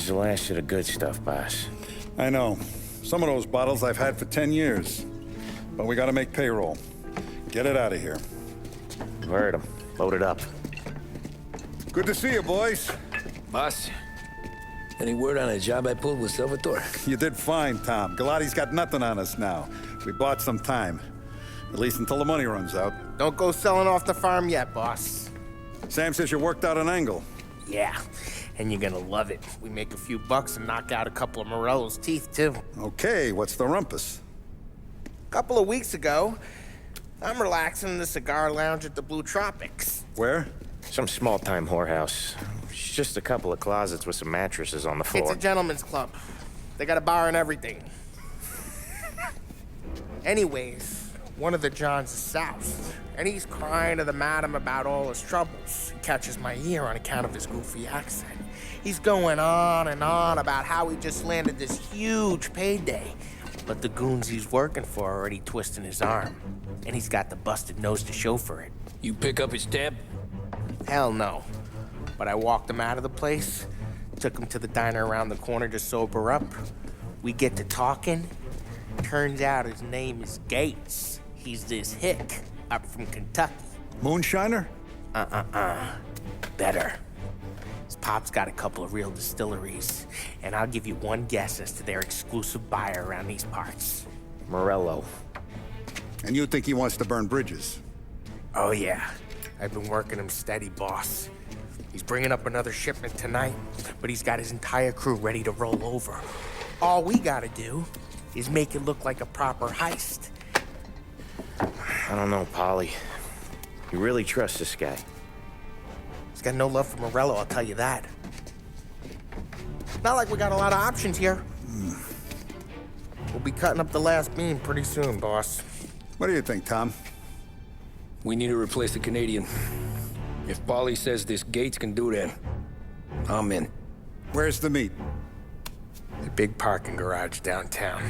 is the last of the good stuff, boss. I know. Some of those bottles I've had for 10 years. But we gotta make payroll. Get it out of here. You've heard him. Load it up. Good to see you, boys. Boss, any word on a job I pulled with Salvatore? You did fine, Tom. Galati's got nothing on us now. We bought some time. At least until the money runs out. Don't go selling off the farm yet, boss. Sam says you worked out an angle. Yeah, and you're gonna love it. We make a few bucks and knock out a couple of Morello's teeth, too. Okay, what's the rumpus? A couple of weeks ago, I'm relaxing in the cigar lounge at the Blue Tropics. Where? Some small-time whorehouse. It's just a couple of closets with some mattresses on the floor. It's a gentleman's club. They got a bar and everything. Anyways, one of the Johns is south, and he's crying to the madam about all his troubles. He catches my ear on account of his goofy accent. He's going on and on about how he just landed this huge payday, but the goons he's working for are already twisting his arm, and he's got the busted nose to show for it. You pick up his tab? Hell no. But I walked him out of the place, took him to the diner around the corner to sober up. We get to talking. Turns out his name is Gates. He's this hick up from Kentucky. Moonshiner? Better. His pop's got a couple of real distilleries, and I'll give you one guess as to their exclusive buyer around these parts. Morello. And you think he wants to burn bridges? Oh yeah, I've been working him steady, boss. He's bringing up another shipment tonight, but he's got his entire crew ready to roll over. All we gotta do is make it look like a proper heist. I don't know, Polly. You really trust this guy? He's got no love for Morello, I'll tell you that. Not like we got a lot of options here. We'll be cutting up the last beam pretty soon, boss. What do you think, Tom? We need to replace the Canadian. If Polly says this Gates can do that, I'm in. Where's the meet? The big parking garage downtown.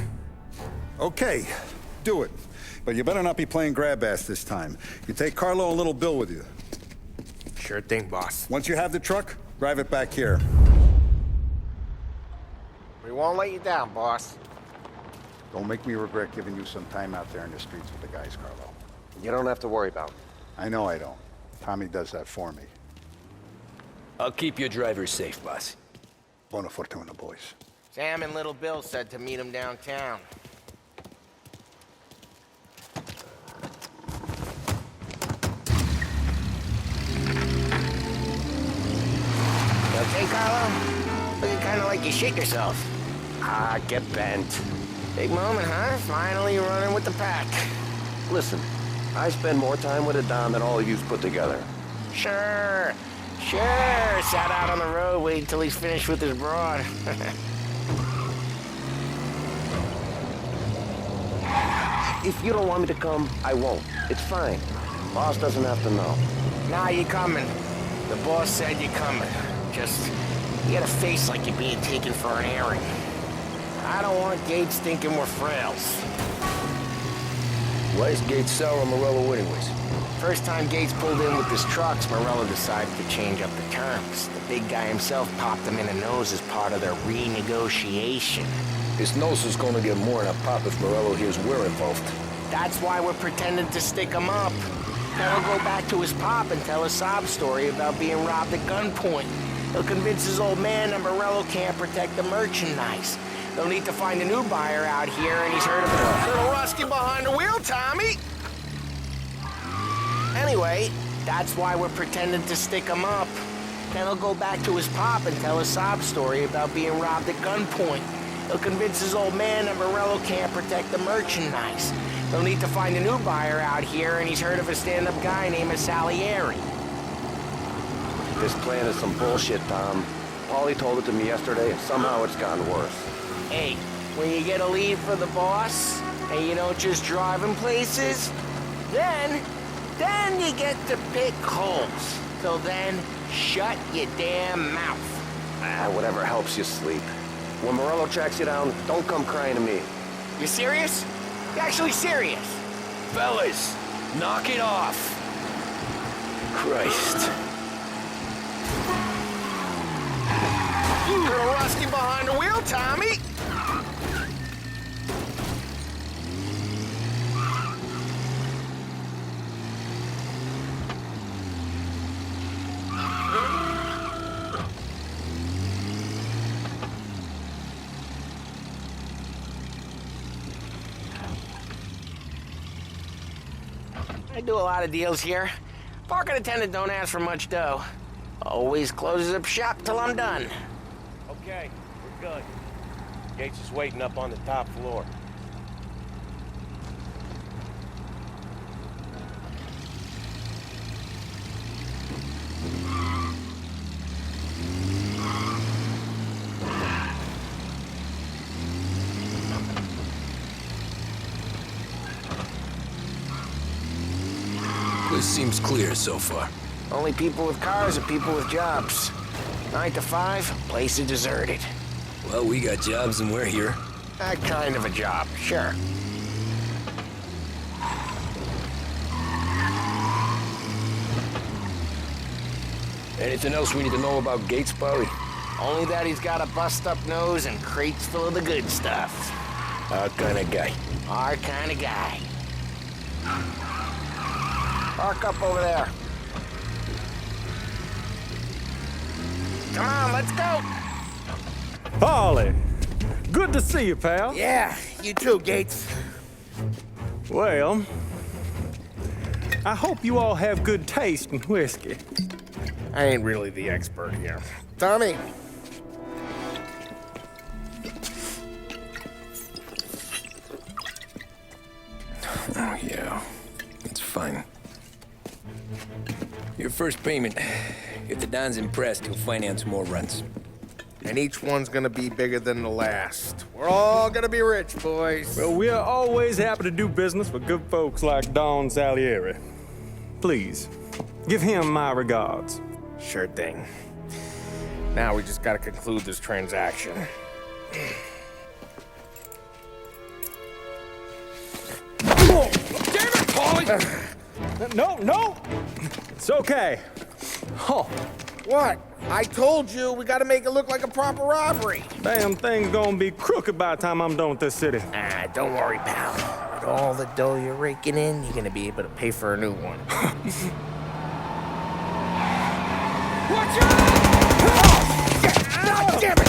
Okay, do it. But you better not be playing grab ass this time. You take Carlo and Little Bill with you. Sure thing, boss. Once you have the truck, drive it back here. We won't let you down, boss. Don't make me regret giving you some time out there in the streets with the guys, Carlo. You don't have to worry about it. I know I don't. Tommy does that for me. I'll keep your driver safe, boss. Buona fortuna, boys. Sam and Little Bill said to meet him downtown. You okay, Carlo? Looking kind of like you shit yourself. Ah, get bent. Big moment, huh? Finally running with the pack. Listen, I spend more time with a Don than all of yous put together. Sure. Sat out on the road waiting till he's finished with his broad. If you don't want me to come, I won't. It's fine. Boss doesn't have to know. Nah, you coming. The boss said you coming. Just, you got a face like you're being taken for an airing. I don't want Gates thinking we're frails. Why is Gates sour on Morello anyways? First time Gates pulled in with his trucks, Morello decided to change up the terms. The big guy himself popped him in the nose as part of their renegotiation. His nose is gonna get more than a pop if Morello hears we're involved. That's why we're pretending to stick him up. Then he'll go back to his pop and tell a sob story about being robbed at gunpoint. He'll convince his old man that Morello can't protect the merchandise. They'll need to find a new buyer out here, and he's heard of a little rusky behind the wheel, Tommy. Anyway, that's why we're pretending to stick him up. Then he'll go back to his pop and tell a sob story about being robbed at gunpoint. He'll convince his old man that Morello can't protect the merchandise. They'll need to find a new buyer out here, and he's heard of a stand-up guy named Salieri. This plan is some bullshit, Tom. Paulie told it to me yesterday, and somehow it's gotten worse. Hey, when you get a lead for the boss, and you don't just drive him places, then you get to pick holes. So then, shut your damn mouth. Ah, whatever helps you sleep. When Morello tracks you down, don't come crying to me. You serious? You actually serious? Fellas, knock it off. Christ. Little rusty behind the wheel, Tommy. I do a lot of deals here. Parking attendant don't ask for much dough. Always closes up shop till I'm done. Okay, we're good. Gates is waiting up on the top floor. This seems clear so far. Only people with cars are people with jobs. 9 to 5, place is deserted. Well, we got jobs and we're here. That kind of a job, sure. Anything else we need to know about Gates, Polly? Only that he's got a bust-up nose and crates full of the good stuff. Our kind of guy. Our kind of guy. Park up over there. Come on, let's go. Polly, good to see you, pal. Yeah, you too, Gates. Well, I hope you all have good taste in whiskey. I ain't really the expert here. Tommy. Oh, yeah. It's fine. Your first payment. If the Don's impressed, he'll finance more runs. And each one's gonna be bigger than the last. We're all gonna be rich, boys. Well, we're always happy to do business with good folks like Don Salieri. Please, give him my regards. Sure thing. Now we just gotta conclude this transaction. Damn it, Polly! No! It's okay. Oh, What? I told you we gotta make it look like a proper robbery. damn thing's gonna be crooked by the time I'm done with this city. Ah, don't worry, pal. With all the dough you're raking in, you're gonna be able to pay for a new one. Watch out! Oh, damn it!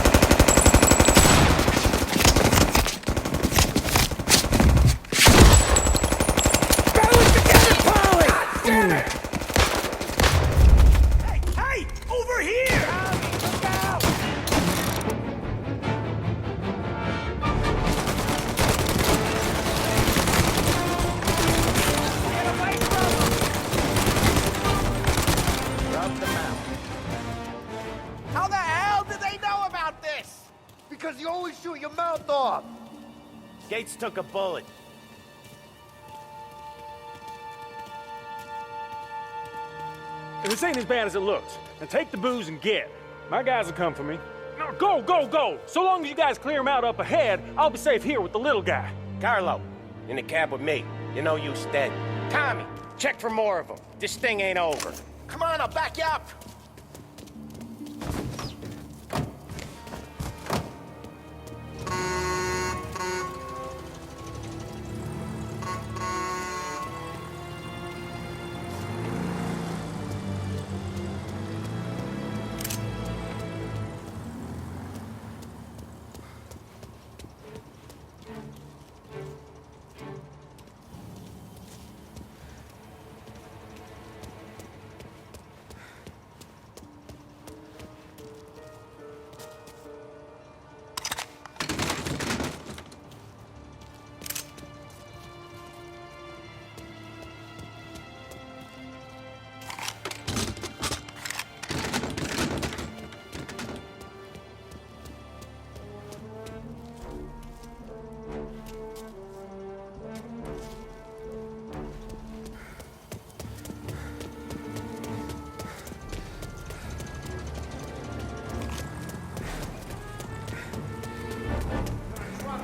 Battle it together, Polly! Damn it! Hey! Over here! Look out! Get away from him! Rub them out. How the hell did they know about this? Because you always shoot your mouth off. Gates took a bullet. This ain't as bad as it looks. Now take the booze and get. My guys will come for me. Now go! So long as you guys clear him out up ahead, I'll be safe here with the little guy. Carlo, in the cab with me. You know you stead. Tommy, check for more of them. This thing ain't over. Come on, I'll back you up.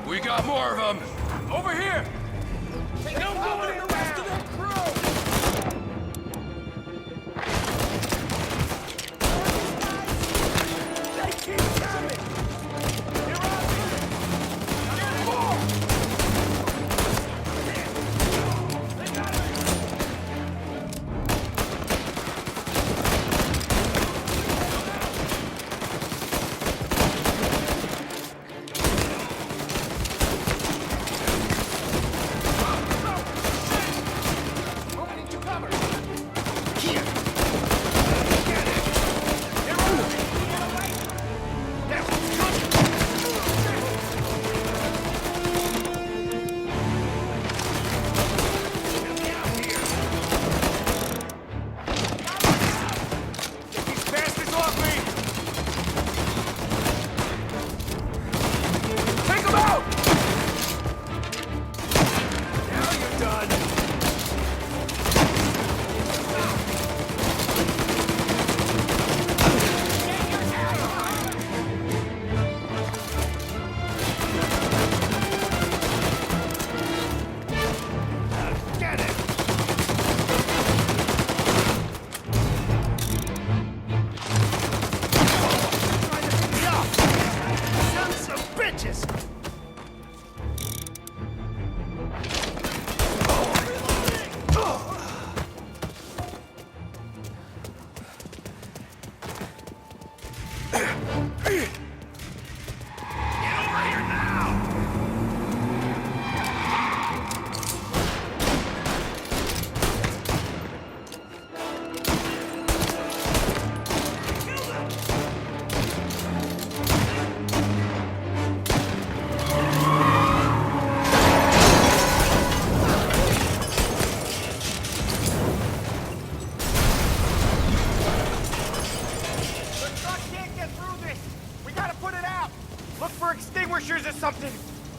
We got more of them. Over here! Hey, don't go in the rest of the crew! They keep coming!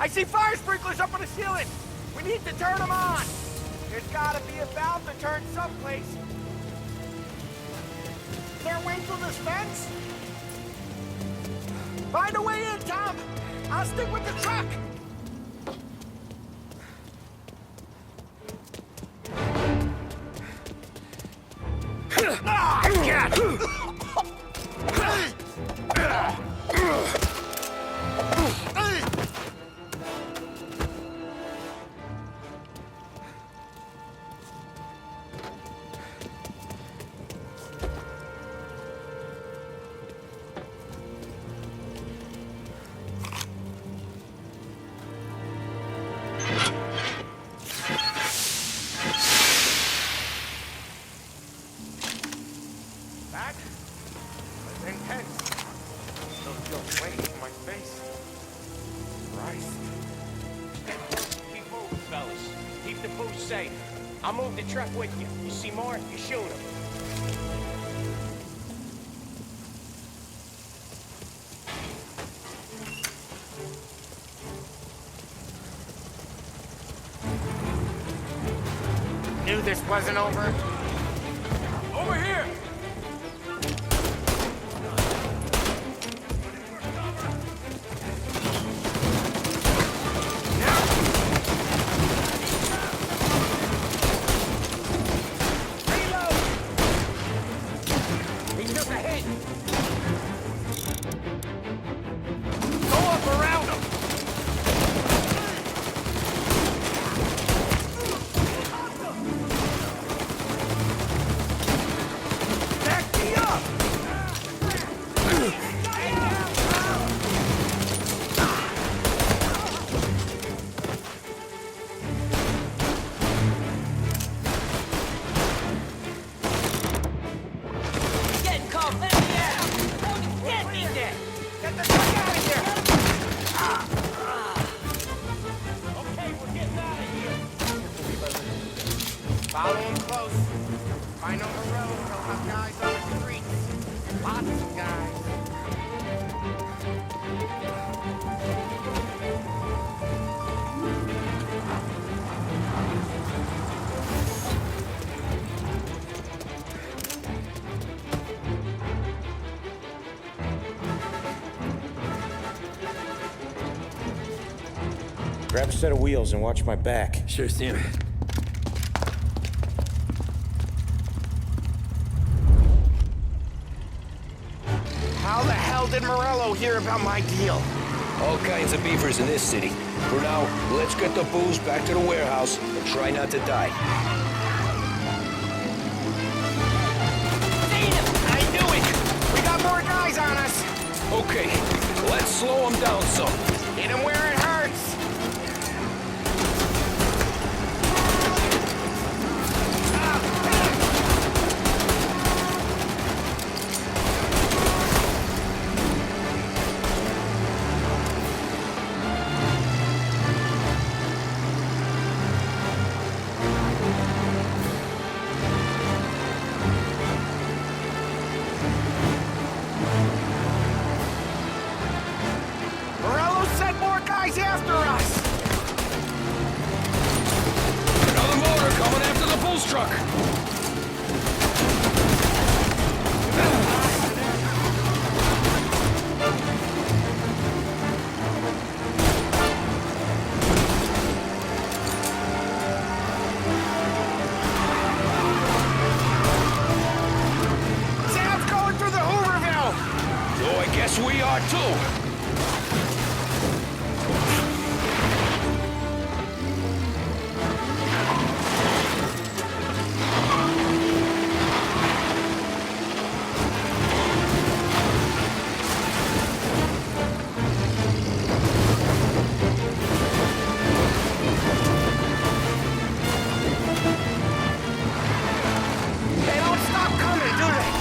I see fire sprinklers up on the ceiling. We need to turn them on. There's gotta be a valve to turn someplace. Is there a way through this fence? Find a way in, Tom. I'll stick with the truck. Ah, I can't. That was intense. Still feels weight in my face. Christ. Keep moving, fellas. Keep the booth safe. I'll move the truck with you. You see more, you shoot him. Knew this wasn't over. Over here! He took a hit. Go up around him. Back me up. Getting cold. Let me out. Get me there. Get the truck out of here. Okay, we're getting out of here. Follow him close. Find on the road, he'll have guys on the streets. Lots of guys. Grab a set of wheels and watch my back. Sure, Sam. How the hell did Morello hear about my deal? All kinds of beefers in this city. For now, let's get the booze back to the warehouse and try not to die. I knew it! We got more guys on us! Okay, let's slow them down some. Hit him where it hurts! Morello sent more guys after us! Another motor coming after the booze truck. Sam's going through the Hooverville! So I guess we are too. They don't stop coming, do they?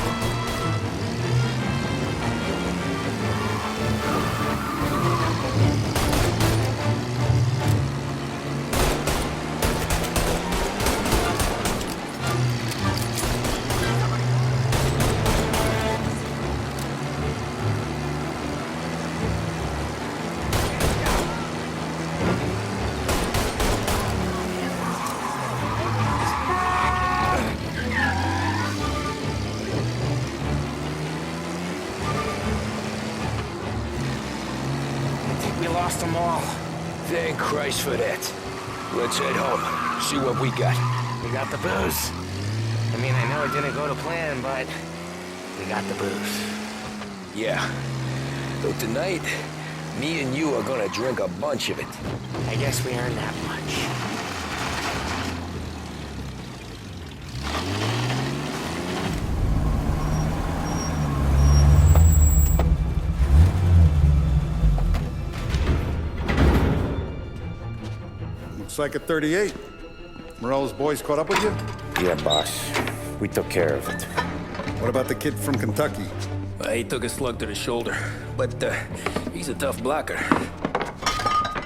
them all. Thank Christ for that. Let's head home, see what we got. We got the booze. I mean, I know it didn't go to plan, but we got the booze. Yeah. Though tonight, me and you are gonna drink a bunch of it. I guess we earned that much. Looks like a 38. Morello's boys caught up with you? Yeah, boss. We took care of it. What about the kid from Kentucky? He took a slug to the shoulder, but he's a tough blocker.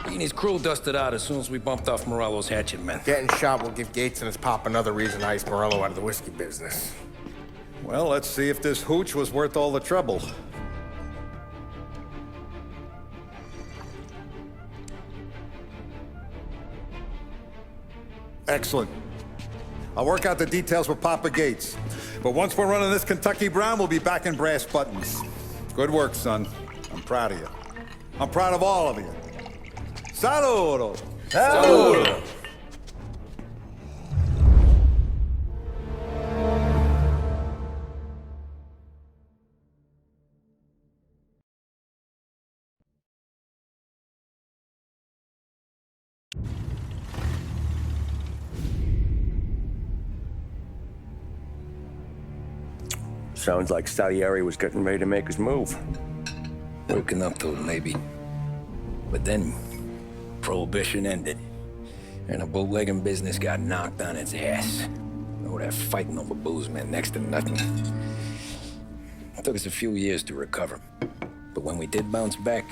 He and his crew dusted out as soon as we bumped off Morello's hatchet men. Getting shot will give Gates and his pop another reason to ice Morello out of the whiskey business. Well, let's see if this hooch was worth all the trouble. Excellent. I'll work out the details with Papa Gates. But once we're running this Kentucky Brown, we'll be back in brass buttons. Good work, son. I'm proud of you. I'm proud of all of you. Saludo! Saludo! Sounds like Salieri was getting ready to make his move. Working up to it, maybe. But then, Prohibition ended, and the bootlegging business got knocked on its ass. Oh, that fighting over booze meant next to nothing. It took us a few years to recover. But when we did bounce back,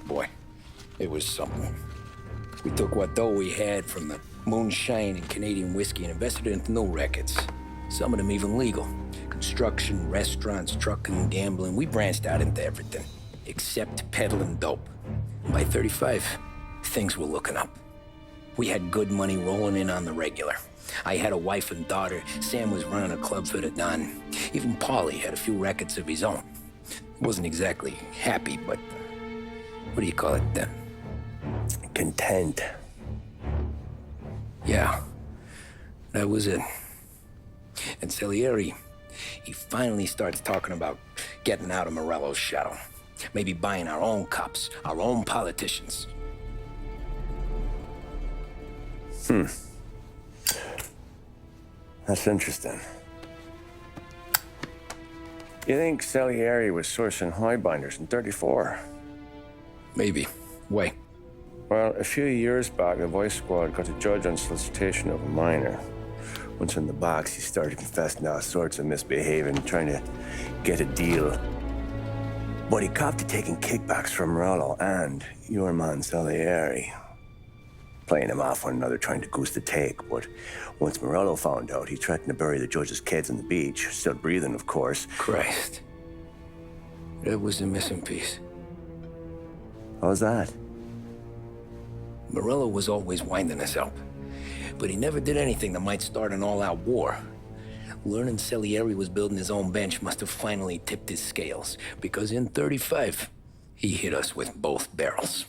boy, it was something. We took what dough we had from the moonshine and Canadian whiskey and invested it into new rackets. Some of them even legal. Construction, restaurants, trucking, gambling. We branched out into everything, except peddling dope. By 35, things were looking up. We had good money rolling in on the regular. I had a wife and daughter. Sam was running a club for the Don. Even Paulie had a few rackets of his own. Wasn't exactly happy, but what do you call it then? Content. Yeah, that was it. And Salieri, he finally starts talking about getting out of Morello's shadow. Maybe buying our own cops, our own politicians. That's interesting. You think Salieri was sourcing highbinders in 34? Maybe. Why? Well, a few years back, the Vice Squad got a judge on solicitation of a minor. Once in the box, he started confessing all sorts of misbehaving, trying to get a deal. But he copped to taking kickbacks from Morello and your man Salieri. Playing him off one another, trying to goose the take. But once Morello found out, he threatened to bury the judge's kids on the beach. Still breathing, of course. Christ. That was the missing piece. How's that? Morello was always winding us up. But he never did anything that might start an all-out war. Learning Salieri was building his own bench must have finally tipped his scales, because in 35, he hit us with both barrels.